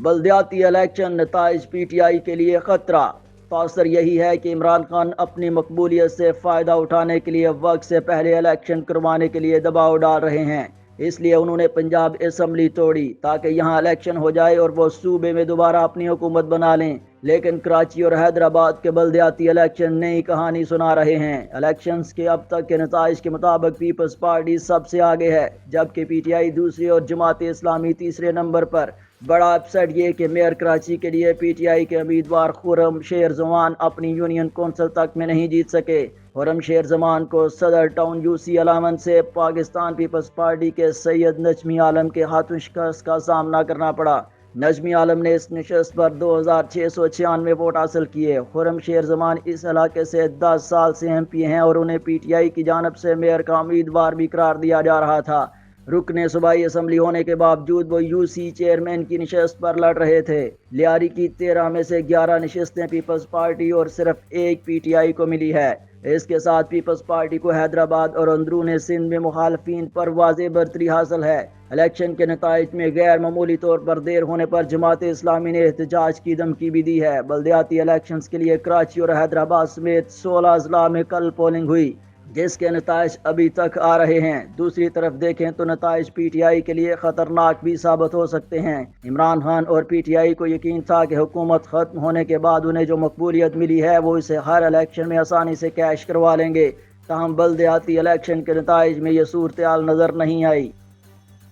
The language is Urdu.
بلدیاتی الیکشن نتائج پی ٹی آئی کے لیے خطرہ۔ تاثر یہی ہے کہ عمران خان اپنی مقبولیت سے فائدہ اٹھانے کے لیے وقت سے پہلے الیکشن کروانے کے لیے دباؤ ڈال رہے ہیں۔ اس لیے انہوں نے پنجاب اسمبلی توڑی تاکہ یہاں الیکشن ہو جائے اور وہ صوبے میں دوبارہ اپنی حکومت بنا لیں، لیکن کراچی اور حیدرآباد کے بلدیاتی الیکشن نئی کہانی سنا رہے ہیں۔ الیکشنز کے اب تک کے نتائج کے مطابق پیپلز پارٹی سب سے آگے ہے، جبکہ پی ٹی آئی دوسری اور جماعت اسلامی تیسرے نمبر پر۔ بڑا اپسیٹ یہ کہ میئر کراچی کے لیے پی ٹی آئی کے امیدوار خرم شیر زمان اپنی یونین کونسل تک میں نہیں جیت سکے۔ خرم شیر زمان کو صدر ٹاؤن یو سی علامن سے پاکستان پیپلز پارٹی کے سید نجمی عالم کے ہاتھوں شکست کا سامنا کرنا پڑا۔ نجمی عالم نے اس نشست پر 2696 ووٹ حاصل کیے۔ خرم شیر زمان اس علاقے سے 10 سال سے ایم پی ہیں اور انہیں پی ٹی آئی کی جانب سے میئر کا امیدوار بھی قرار دیا جا رہا تھا۔ رکن صوبائی اسمبلی ہونے کے باوجود وہ یو سی چیئرمین کی نشست پر لڑ رہے تھے۔ لیاری کی 13 میں سے 11 نشستیں پیپلز پارٹی اور صرف ایک پی ٹی آئی کو ملی ہے۔ اس کے ساتھ پیپلز پارٹی کو حیدرآباد اور اندرون سندھ میں مخالفین پر واضح برتری حاصل ہے۔ الیکشن کے نتائج میں غیر معمولی طور پر دیر ہونے پر جماعت اسلامی نے احتجاج کی دھمکی بھی دی ہے۔ بلدیاتی الیکشنز کے لیے کراچی اور حیدرآباد سمیت 16 اضلاع میں کل پولنگ ہوئی، جس کے نتائج ابھی تک آ رہے ہیں۔ دوسری طرف دیکھیں تو نتائج پی ٹی آئی کے لیے خطرناک بھی ثابت ہو سکتے ہیں۔ عمران خان اور پی ٹی آئی کو یقین تھا کہ حکومت ختم ہونے کے بعد انہیں جو مقبولیت ملی ہے وہ اسے ہر الیکشن میں آسانی سے کیش کروا لیں گے، تاہم بلدیاتی الیکشن کے نتائج میں یہ صورتحال نظر نہیں آئی۔